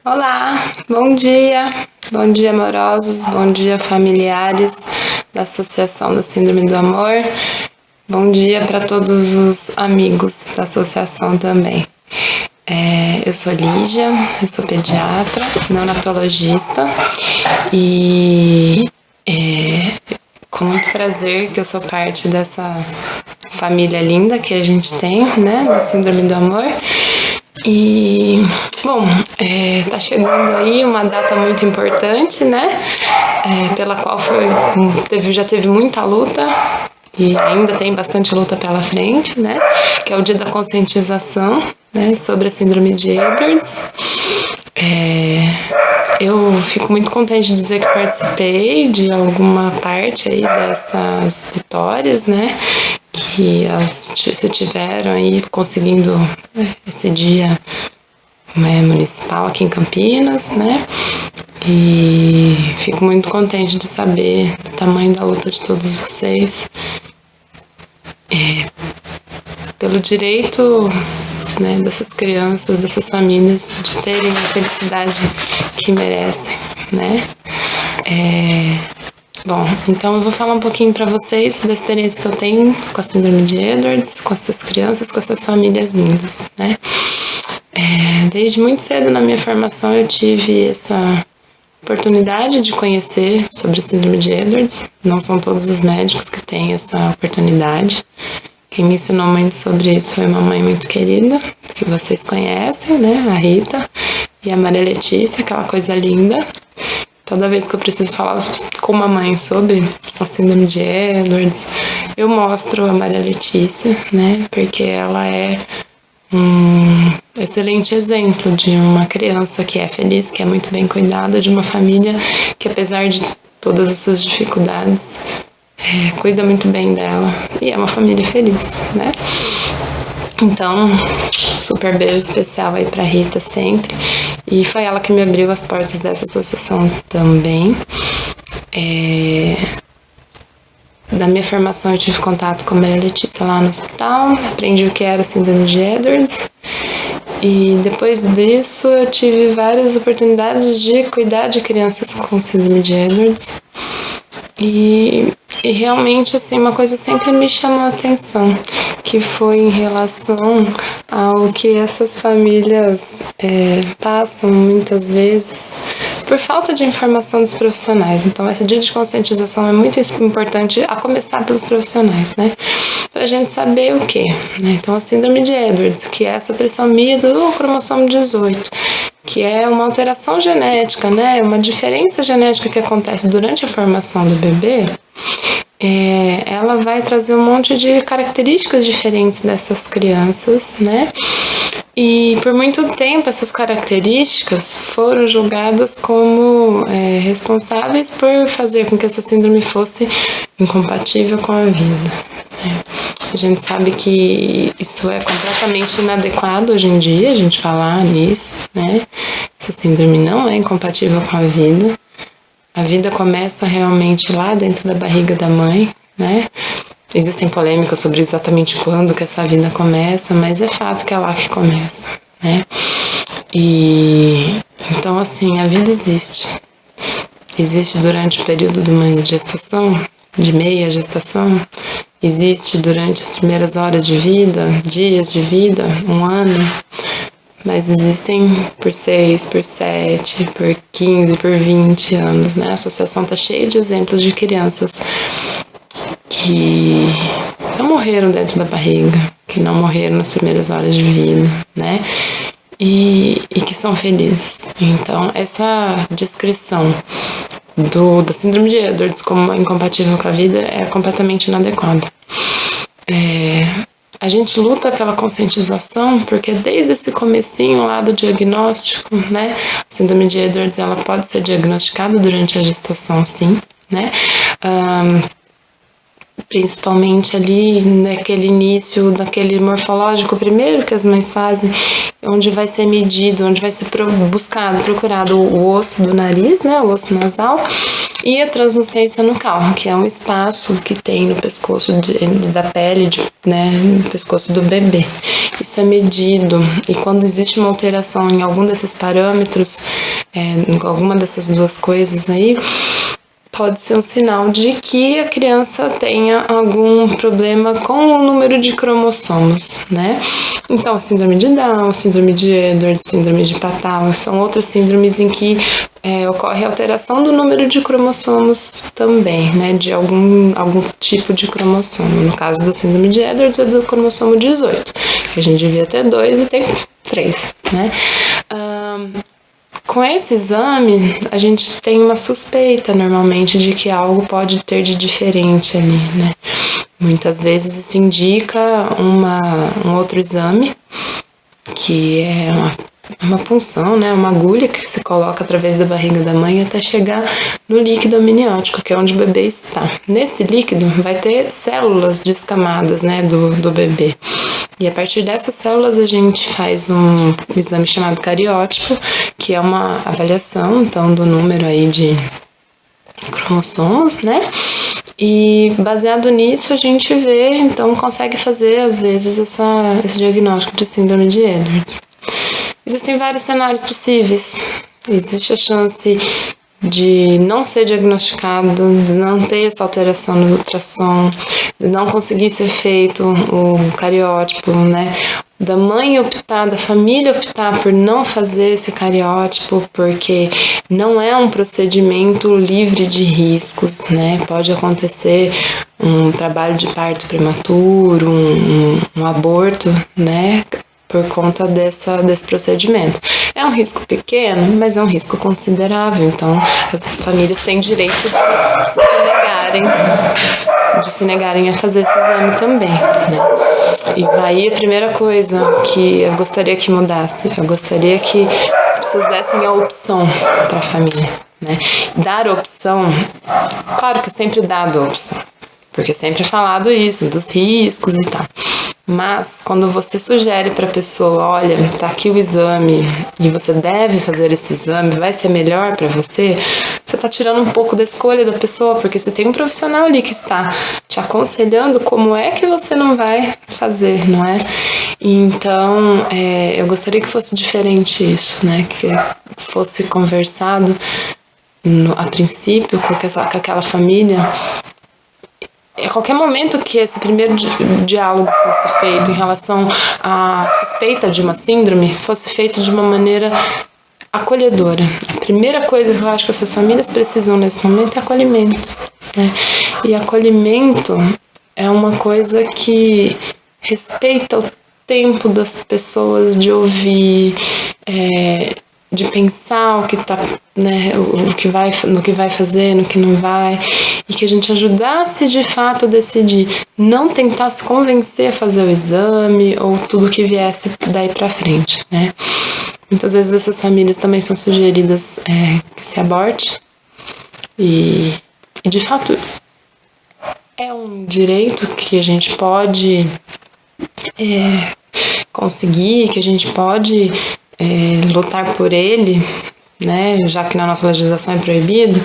Olá, bom dia amorosos, bom dia familiares da Associação da Síndrome do Amor, bom dia para todos os amigos da associação também. Eu sou Lígia, eu sou pediatra, neonatologista e com muito prazer que eu sou parte dessa família linda que a gente tem, né, da Síndrome do Amor. E, bom, tá chegando aí uma data muito importante, né, pela qual já teve muita luta e ainda tem bastante luta pela frente, né, que é o dia da conscientização, né, sobre a síndrome de Edwards. Eu fico muito contente de dizer que participei de alguma parte aí dessas vitórias, né, que elas se tiveram aí conseguindo esse dia municipal aqui em Campinas, né? E fico muito contente de saber do tamanho da luta de todos vocês pelo direito, né, dessas crianças, dessas famílias de terem a felicidade que merecem, né? Bom, então eu vou falar um pouquinho para vocês da experiência que eu tenho com a síndrome de Edwards, com essas crianças, com essas famílias lindas, né? Desde muito cedo na minha formação eu tive essa oportunidade de conhecer sobre a síndrome de Edwards. Não são todos os médicos que têm essa oportunidade. Quem me ensinou muito sobre isso foi uma mãe muito querida, que vocês conhecem, né? A Rita e a Maria Letícia, aquela coisa linda. Toda vez que eu preciso falar com uma mãe sobre a síndrome de Edwards, eu mostro a Maria Letícia, né? Porque ela é um excelente exemplo de uma criança que é feliz, que é muito bem cuidada, de uma família que, apesar de todas as suas dificuldades, cuida muito bem dela. E é uma família feliz, né? Então, super beijo especial aí pra Rita sempre. E foi ela que me abriu as portas dessa associação também. Da minha formação eu tive contato com a Maria Letícia lá no hospital, aprendi o que era a síndrome de Edwards. E depois disso eu tive várias oportunidades de cuidar de crianças com síndrome de Edwards. E realmente, assim, uma coisa sempre me chamou a atenção, que foi em relação ao que essas famílias passam muitas vezes por falta de informação dos profissionais. Então, esse dia de conscientização é muito importante, a começar pelos profissionais, né? Pra gente saber o quê? Né? Então, a síndrome de Edwards, que é essa trissomia do cromossomo 18, que é uma alteração genética, né? Uma diferença genética que acontece durante a formação do bebê, ela vai trazer um monte de características diferentes dessas crianças, né? E por muito tempo essas características foram julgadas como responsáveis por fazer com que essa síndrome fosse incompatível com a vida. A gente sabe que isso é completamente inadequado hoje em dia, a gente falar nisso, né? Essa síndrome não é incompatível com a vida. A vida começa realmente lá dentro da barriga da mãe, né? Existem polêmicas sobre exatamente quando que essa vida começa, mas é fato que é lá que começa, né? E então, assim, a vida existe. Existe durante o período de uma gestação, de meia gestação, existe durante as primeiras horas de vida, dias de vida, um ano, mas existem por 6, por 7, por 15, por 20 anos, né? A associação tá cheia de exemplos de crianças que não morreram dentro da barriga, que não morreram nas primeiras horas de vida, né? E que são felizes. Então, essa descrição da síndrome de Edwards como incompatível com a vida é completamente inadequada. A gente luta pela conscientização porque desde esse comecinho lá do diagnóstico, né, a síndrome de Edwards ela pode ser diagnosticada durante a gestação, sim, né, principalmente ali naquele início, naquele morfológico primeiro que as mães fazem, onde vai ser medido, onde vai ser procurado o osso do nariz, né, o osso nasal, e a translucência nucal, que é um espaço que tem no pescoço da pele, né, no pescoço do bebê. Isso é medido, e quando existe uma alteração em algum desses parâmetros, em alguma dessas duas coisas aí, pode ser um sinal de que a criança tenha algum problema com o número de cromossomos, né? Então, a síndrome de Down, síndrome de Edwards, síndrome de Patau, são outras síndromes em que ocorre alteração do número de cromossomos também, né? De algum tipo de cromossomo. No caso da síndrome de Edwards, é do cromossomo 18, que a gente devia ter 2 e tem 3, né? Com esse exame, a gente tem uma suspeita, normalmente, de que algo pode ter de diferente ali, né? Muitas vezes isso indica um outro exame, que é uma punção, né? Uma agulha que se coloca através da barriga da mãe até chegar no líquido amniótico, que é onde o bebê está. Nesse líquido vai ter células descamadas, né, do bebê. E a partir dessas células a gente faz um exame chamado cariótipo, que é uma avaliação, então, do número aí de cromossomos, né? E baseado nisso a gente vê, então consegue fazer às vezes esse diagnóstico de síndrome de Edwards. Existem vários cenários possíveis. Existe a chance de não ser diagnosticado, de não ter essa alteração no ultrassom, de não conseguir ser feito o cariótipo, né? Da mãe optar, da família optar por não fazer esse cariótipo, porque não é um procedimento livre de riscos, né? Pode acontecer um trabalho de parto prematuro, um aborto, né? Por conta desse procedimento. É um risco pequeno, mas é um risco considerável, então as famílias têm direito de se negarem a fazer esse exame também, né? E aí a primeira coisa que eu gostaria que mudasse, eu gostaria que as pessoas dessem a opção para a família, né? Dar opção, claro que é sempre dado a opção, porque sempre é falado isso, dos riscos e tal. Mas, quando você sugere para a pessoa, olha, tá aqui o exame e você deve fazer esse exame, vai ser melhor para você, você tá tirando um pouco da escolha da pessoa, porque você tem um profissional ali que está te aconselhando como é que você não vai fazer, não é? Então, eu gostaria que fosse diferente isso, né? Que fosse conversado a princípio com aquela família. A qualquer momento que esse primeiro diálogo fosse feito em relação à suspeita de uma síndrome, fosse feito de uma maneira acolhedora. A primeira coisa que eu acho que essas famílias precisam nesse momento é acolhimento, né? E acolhimento é uma coisa que respeita o tempo das pessoas de ouvir, de pensar o que tá, né, no que vai fazer, no que não vai, e que a gente ajudasse de fato a decidir, não tentar se convencer a fazer o exame ou tudo que viesse daí pra frente, né? Muitas vezes essas famílias também são sugeridas que se aborte, e de fato é um direito que a gente pode conseguir, que a gente pode lutar por ele, né, já que na nossa legislação é proibido,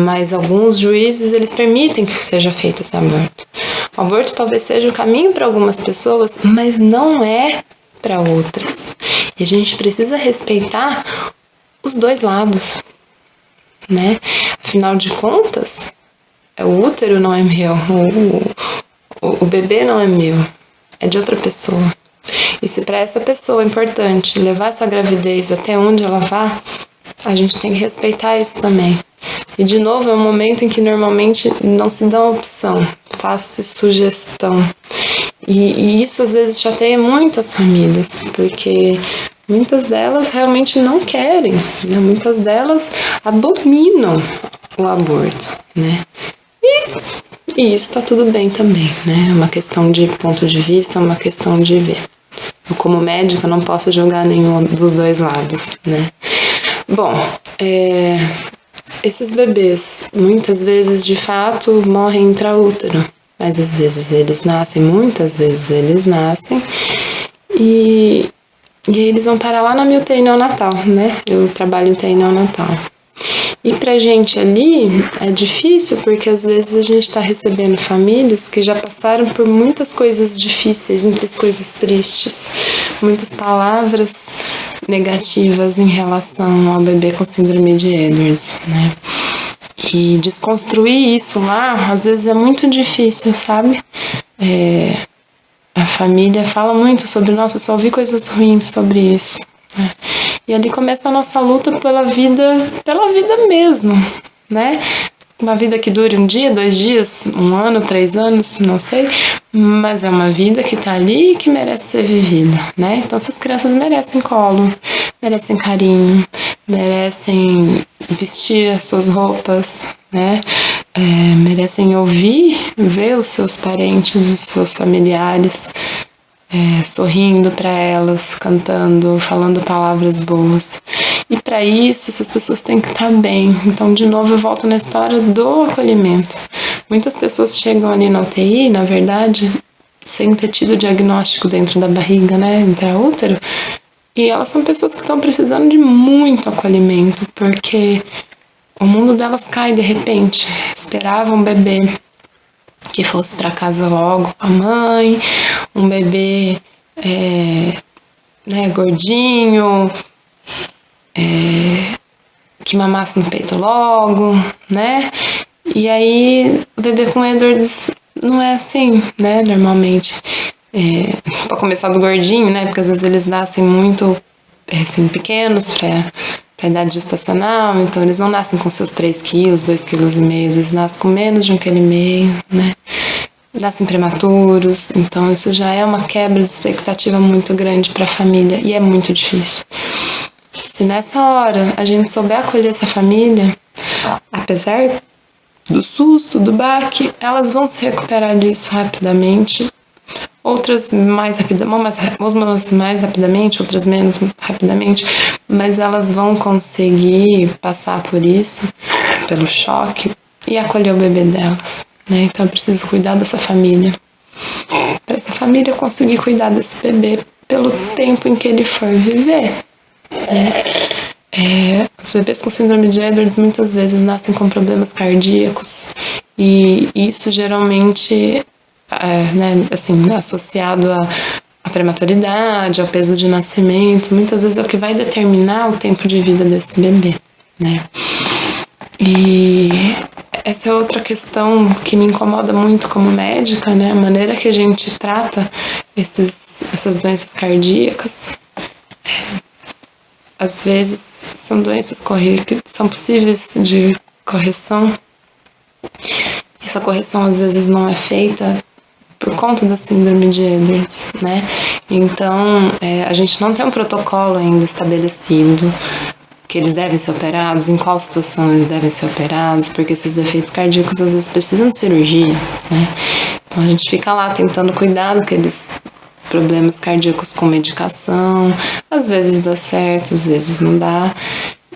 mas alguns juízes eles permitem que seja feito esse aborto. O aborto talvez seja o caminho para algumas pessoas, mas não é para outras. E a gente precisa respeitar os dois lados, né? Afinal de contas, o útero não é meu, o bebê não é meu, é de outra pessoa. E se para essa pessoa é importante levar essa gravidez até onde ela vá, a gente tem que respeitar isso também. E de novo, é um momento em que normalmente não se dá opção, faz-se sugestão. E isso às vezes chateia muito as famílias, porque muitas delas realmente não querem, né? Muitas delas abominam o aborto, né? E isso tá tudo bem também, né? É uma questão de ponto de vista, é uma questão de ver. Eu, como médica, não posso julgar nenhum dos dois lados, né? Bom, esses bebês, muitas vezes, de fato, morrem intraútero. Mas às vezes eles nascem, muitas vezes eles nascem. E aí eles vão parar lá na minha UTI neonatal, né? Eu trabalho em UTI neonatal. E pra gente ali é difícil porque às vezes a gente tá recebendo famílias que já passaram por muitas coisas difíceis, muitas coisas tristes, muitas palavras negativas em relação ao bebê com síndrome de Edwards, né? E desconstruir isso lá, às vezes é muito difícil, sabe? A família fala muito sobre, nossa, eu só ouvi coisas ruins sobre isso, né? E ali começa a nossa luta pela vida mesmo, né? Uma vida que dure 1 dia, 2 dias, 1 ano, 3 anos, não sei, mas é uma vida que tá ali e que merece ser vivida, né? Então essas crianças merecem colo, merecem carinho, merecem vestir as suas roupas, né? Merecem ouvir, ver os seus parentes, os seus familiares, sorrindo para elas, cantando, falando palavras boas. E para isso, essas pessoas têm que estar bem. Então, de novo, eu volto na história do acolhimento. Muitas pessoas chegam ali na UTI, na verdade, sem ter tido diagnóstico dentro da barriga, né, intraútero, e elas são pessoas que estão precisando de muito acolhimento, porque o mundo delas cai de repente. Esperavam um bebê que fosse para casa logo com a mãe, um bebê gordinho, que mamasse no peito logo, né? E aí o bebê com Edwards não é assim, né? Normalmente, para começar do gordinho, né? Porque às vezes eles nascem muito assim, pequenos para idade gestacional, então eles não nascem com seus 3 quilos, 2,5 quilos, eles nascem com menos de 1,5 quilo, né? Nascem prematuros, então isso já é uma quebra de expectativa muito grande para a família e é muito difícil. Se nessa hora a gente souber acolher essa família, apesar do susto, do baque, elas vão se recuperar disso rapidamente. Outras mais rapidamente, outras menos rapidamente, mas elas vão conseguir passar por isso, pelo choque, e acolher o bebê delas, né? Então eu preciso cuidar dessa família, para essa família conseguir cuidar desse bebê pelo tempo em que ele for viver. Os bebês com síndrome de Edwards muitas vezes nascem com problemas cardíacos, e isso geralmente associado à prematuridade, ao peso de nascimento, muitas vezes é o que vai determinar o tempo de vida desse bebê, né? E essa é outra questão que me incomoda muito como médica, né? A maneira que a gente trata essas doenças cardíacas. Às vezes são doenças que são possíveis de correção. Essa correção às vezes não é feita por conta da síndrome de Edwards, né? Então, a gente não tem um protocolo ainda estabelecido que eles devem ser operados, em qual situação eles devem ser operados, porque esses defeitos cardíacos às vezes precisam de cirurgia, né? Então a gente fica lá tentando cuidar daqueles problemas cardíacos com medicação, às vezes dá certo, às vezes não dá,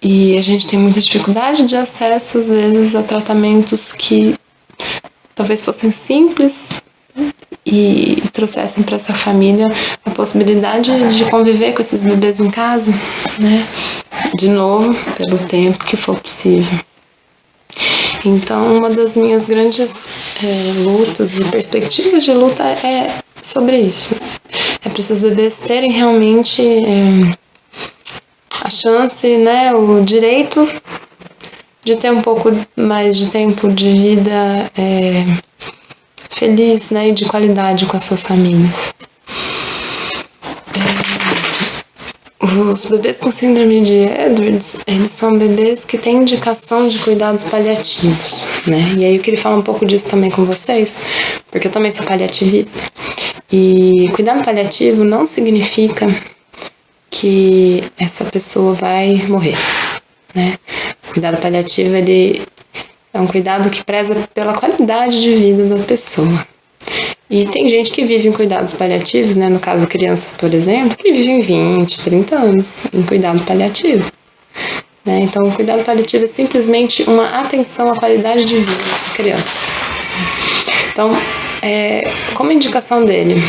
e a gente tem muita dificuldade de acesso, às vezes, a tratamentos que talvez fossem simples e trouxessem para essa família a possibilidade de conviver com esses bebês em casa, né? De novo, pelo tempo que for possível. Então, uma das minhas grandes lutas e perspectivas de luta é sobre isso. É para esses bebês terem realmente a chance, né, o direito de ter um pouco mais de tempo de vida feliz, né, e de qualidade com as suas famílias. Os bebês com síndrome de Edwards, eles são bebês que têm indicação de cuidados paliativos, né? E aí eu queria falar um pouco disso também com vocês, porque eu também sou paliativista. E cuidado paliativo não significa que essa pessoa vai morrer, né? O cuidado paliativo, ele é um cuidado que preza pela qualidade de vida da pessoa. E tem gente que vive em cuidados paliativos, né? No caso, crianças, por exemplo, que vivem 20, 30 anos em cuidado paliativo. né? Então, o cuidado paliativo é simplesmente uma atenção à qualidade de vida dessa criança. Então, como indicação dele,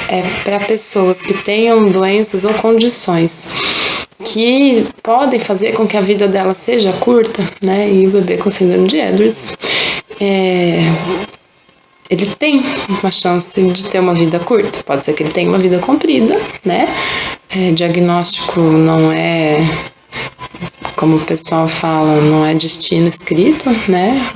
é para pessoas que tenham doenças ou condições que podem fazer com que a vida dela seja curta, né? E o bebê com síndrome de Edwards, ele tem uma chance de ter uma vida curta. Pode ser que ele tenha uma vida comprida, né? Diagnóstico não é, como o pessoal fala, não é destino escrito, né?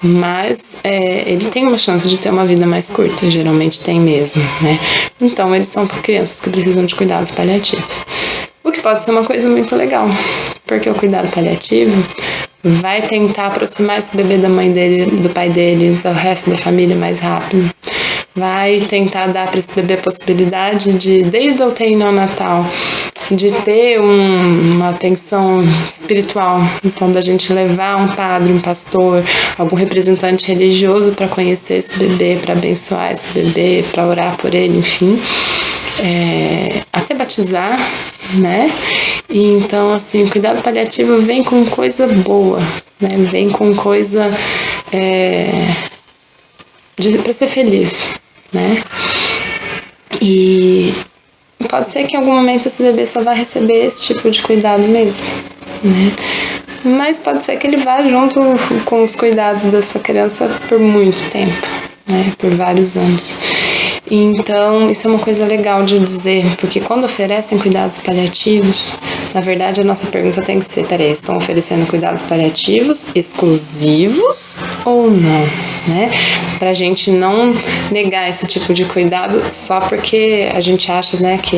Mas ele tem uma chance de ter uma vida mais curta, geralmente tem mesmo, né? Então, eles são crianças que precisam de cuidados paliativos. O que pode ser uma coisa muito legal, porque o cuidado paliativo vai tentar aproximar esse bebê da mãe dele, do pai dele, do resto da família mais rápido. Vai tentar dar para esse bebê a possibilidade de, desde a UTI neonatal, de ter uma atenção espiritual. Então, da gente levar um padre, um pastor, algum representante religioso para conhecer esse bebê, para abençoar esse bebê, para orar por ele, enfim. Até batizar, né? E então, assim, o cuidado paliativo vem com coisa boa, né? Vem com coisa para ser feliz, né? E pode ser que em algum momento esse bebê só vai receber esse tipo de cuidado mesmo, né? Mas pode ser que ele vá junto com os cuidados dessa criança por muito tempo, né? Por vários anos. Então, isso é uma coisa legal de dizer, porque quando oferecem cuidados paliativos, na verdade a nossa pergunta tem que ser, peraí, estão oferecendo cuidados paliativos exclusivos ou não, né? Pra gente não negar esse tipo de cuidado só porque a gente acha, né, que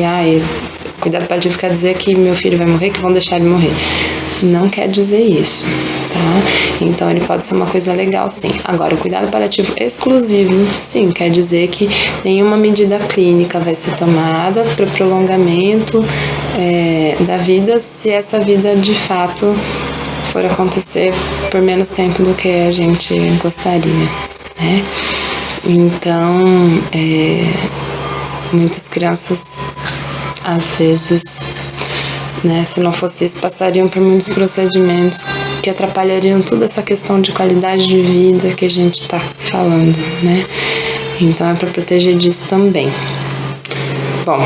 cuidado paliativo quer dizer que meu filho vai morrer, que vão deixar ele morrer. Não quer dizer isso, tá? Então ele pode ser uma coisa legal, sim. Agora, o cuidado paliativo exclusivo, sim, quer dizer que nenhuma medida clínica vai ser tomada para o prolongamento da vida, se essa vida de fato for acontecer por menos tempo do que a gente gostaria, né? Então, muitas crianças, às vezes, né, se não fosse isso, passariam por muitos procedimentos que atrapalhariam toda essa questão de qualidade de vida que a gente está falando, né? Então é para proteger disso também. Bom,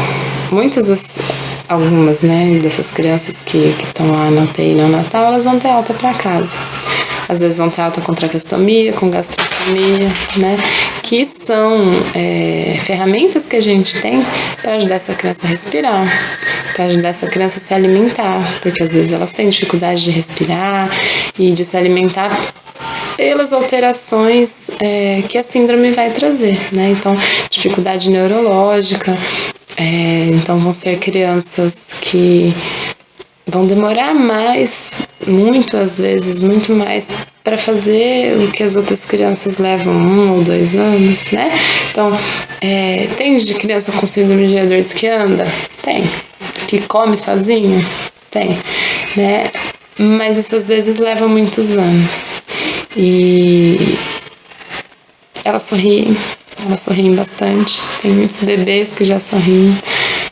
algumas, né, dessas crianças que estão lá na UTI neonatal, elas vão ter alta para casa. Às vezes vão ter alta com traqueostomia, com gastrostomia, né? Que são ferramentas que a gente tem para ajudar essa criança a respirar, para ajudar essa criança a se alimentar, porque às vezes elas têm dificuldade de respirar e de se alimentar pelas alterações que a síndrome vai trazer, né? Então, dificuldade neurológica, então vão ser crianças que vão demorar mais, às vezes, muito mais para fazer o que as outras crianças levam 1 ou 2 anos, né? Então, tem de criança com síndrome de Edwards que anda? Tem. Que come sozinho? Tem, né? Mas isso às vezes leva muitos anos. E elas sorriem bastante. Tem muitos bebês que já sorriem.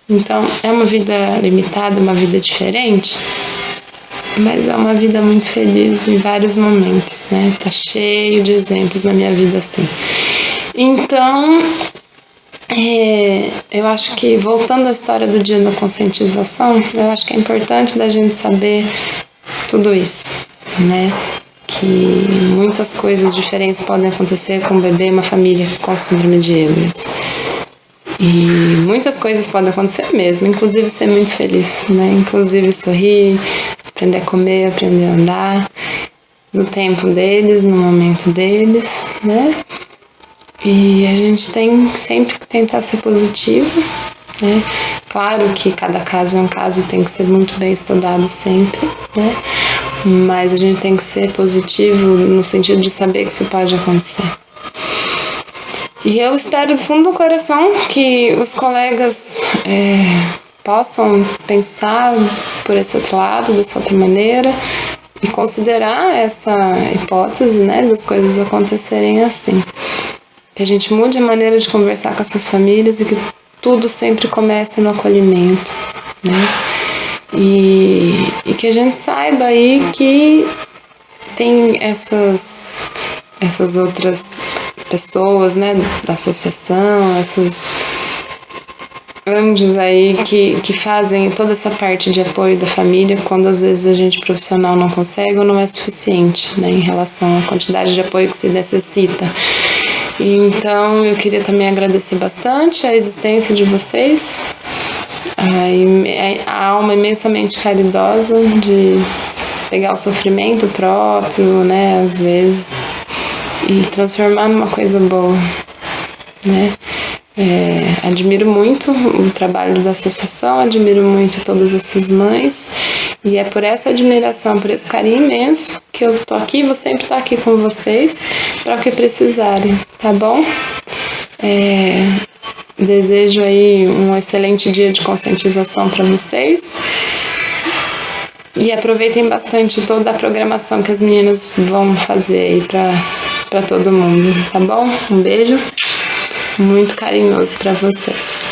Então, é uma vida limitada, uma vida diferente, mas é uma vida muito feliz em vários momentos, né? Tá cheio de exemplos na minha vida assim. Então, eu acho que, voltando à história do dia da conscientização, eu acho que é importante da gente saber tudo isso, né? Que muitas coisas diferentes podem acontecer com um bebê e uma família com síndrome de Edwards. E muitas coisas podem acontecer mesmo, inclusive ser muito feliz, né? Inclusive sorrir, aprender a comer, aprender a andar, no tempo deles, no momento deles, né? E a gente tem sempre que tentar ser positivo, né? Claro que cada caso é um caso e tem que ser muito bem estudado sempre, né? Mas a gente tem que ser positivo no sentido de saber que isso pode acontecer. E eu espero do fundo do coração que os colegas possam pensar por esse outro lado, dessa outra maneira, e considerar essa hipótese, né, das coisas acontecerem assim. Que a gente mude a maneira de conversar com as suas famílias e que tudo sempre comece no acolhimento, né? E que a gente saiba aí que tem essas outras pessoas, né, da associação, esses anjos aí que fazem toda essa parte de apoio da família quando às vezes a gente profissional não consegue ou não é suficiente, né, em relação à quantidade de apoio que se necessita. Então eu queria também agradecer bastante a existência de vocês, a alma imensamente caridosa de pegar o sofrimento próprio, né, às vezes, e transformar numa coisa boa, né. Admiro muito o trabalho da associação, admiro muito todas essas mães, e é por essa admiração, por esse carinho imenso que eu tô aqui, vou sempre estar aqui com vocês para o que precisarem, tá bom? Desejo aí um excelente dia de conscientização para vocês e aproveitem bastante toda a programação que as meninas vão fazer aí para todo mundo, tá bom? Um beijo muito carinhoso para vocês.